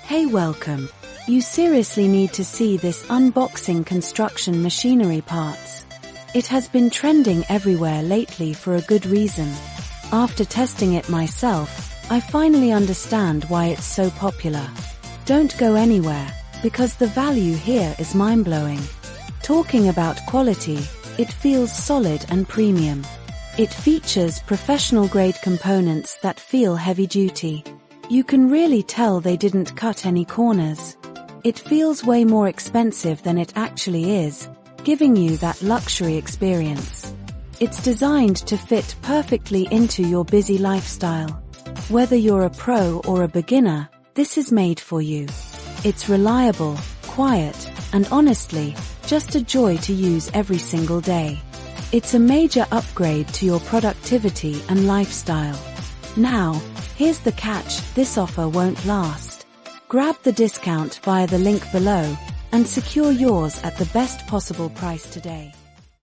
Hey, welcome. You seriously need to see this unboxing construction machinery parts. It has been trending everywhere lately for a good reason. After testing it myself, I finally understand why it's so popular. Don't go anywhere, because the value here is mind-blowing. Talking about quality, it feels solid and premium. It features professional-grade components that feel heavy-duty. You can really tell they didn't cut any corners. It feels way more expensive than it actually is, giving you that luxury experience. It's designed to fit perfectly into your busy lifestyle. Whether you're a pro or a beginner, this is made for you. It's reliable, quiet, and honestly, just a joy to use every single day. It's a major upgrade to your productivity and lifestyle. Now, here's the catch: this offer won't last. Grab the discount via the link below and secure yours at the best possible price today.